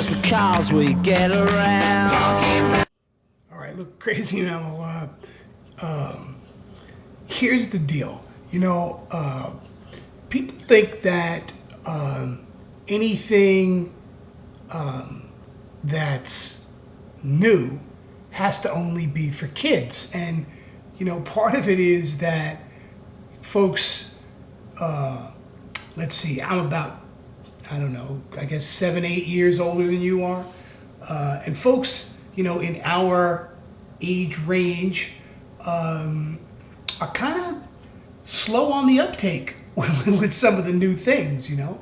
just because we get around. All right, look, crazy mammal. Here's the deal. You know, people think that anything that's new has to only be for kids, and you know, part of it is that folks. Let's see. I'm about, I don't know, I guess 7, 8 years older than you are, and folks, you know, in our age range, are kind of slow on the uptake with some of the new things, you know,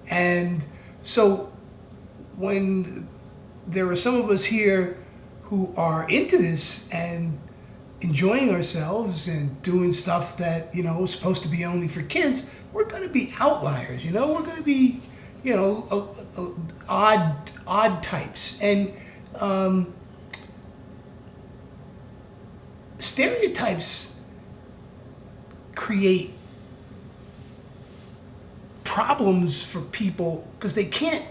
and so when there are some of us here who are into this and enjoying ourselves and doing stuff that, you know, is supposed to be only for kids, we're going to be outliers, you know, we're going to be, you know, odd types. And stereotypes create problems for people because they can't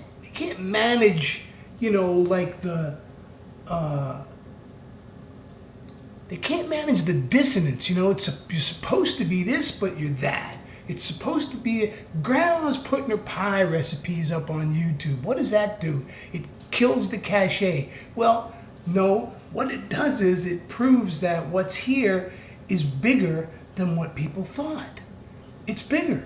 manage, you know, like they can't manage the dissonance, you know. You're supposed to be this, but you're that. It's supposed to be, grandma's putting her pie recipes up on YouTube. What does that do? It kills the cachet. Well, no, what it does is it proves that what's here is bigger than what people thought. It's bigger.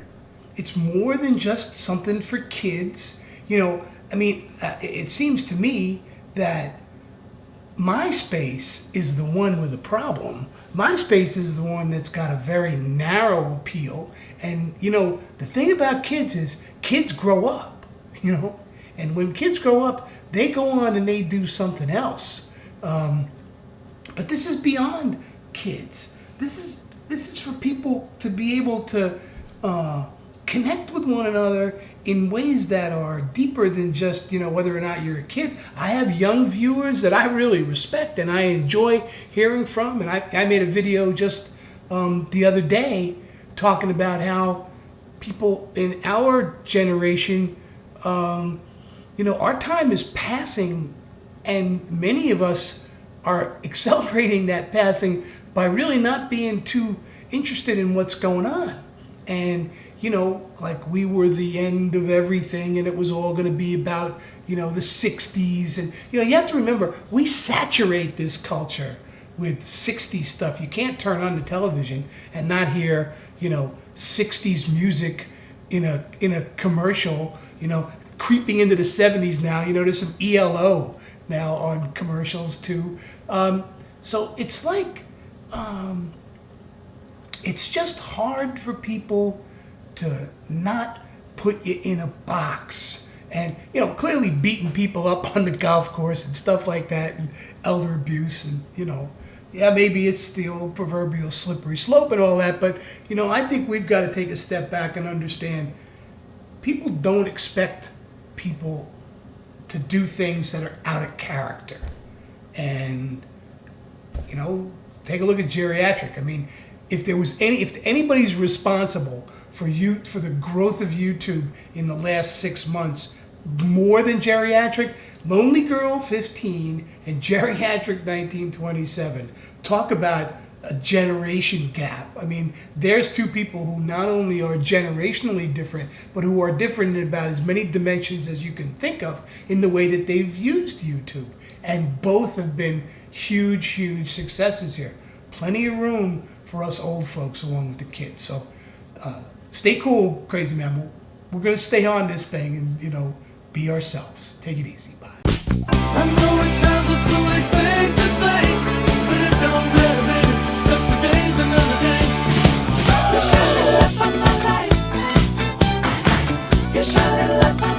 It's more than just something for kids. You know, I mean, it seems to me that MySpace is the one with a problem. MySpace is the one that's got a very narrow appeal. And, you know, the thing about kids is kids grow up, you know, and when kids grow up, they go on and they do something else. But this is beyond kids. This is for people to be able to connect with one another in ways that are deeper than just, you know, whether or not you're a kid. I have young viewers that I really respect and I enjoy hearing from. And I made a video just the other day talking about how people in our generation, you know, our time is passing and many of us are accelerating that passing by really not being too interested in what's going on. And, you know, like we were the end of everything and it was all going to be about, you know, the 60s. And, you know, you have to remember, we saturate this culture with 60s stuff. You can't turn on the television and not hear, you know, 60s music in a commercial, you know, creeping into the 70s now. You know, there's some ELO now on commercials too. So it's like, it's just hard for people to not put you in a box. And, you know, clearly beating people up on the golf course and stuff like that, and elder abuse, and, you know, yeah, maybe it's the old proverbial slippery slope and all that, but, you know, I think we've got to take a step back and understand people don't expect people to do things that are out of character. And, you know, take a look at geriatric. I mean, if anybody's responsible for the growth of YouTube in the last 6 months, more than geriatric, Lonely Girl 15 and Geriatric 1927. Talk about a generation gap. I mean, there's two people who not only are generationally different, but who are different in about as many dimensions as you can think of in the way that they've used YouTube. And both have been huge, huge successes here. Plenty of room for us old folks along with the kids. So stay cool, Crazy Mammal. We're going to stay on this thing and, you know, be ourselves. Take it easy. Bye. I know it sounds the foolish thing to say, but it don't matter, baby, 'cause today's another day. You shine the light on my life. You shine the light on my life.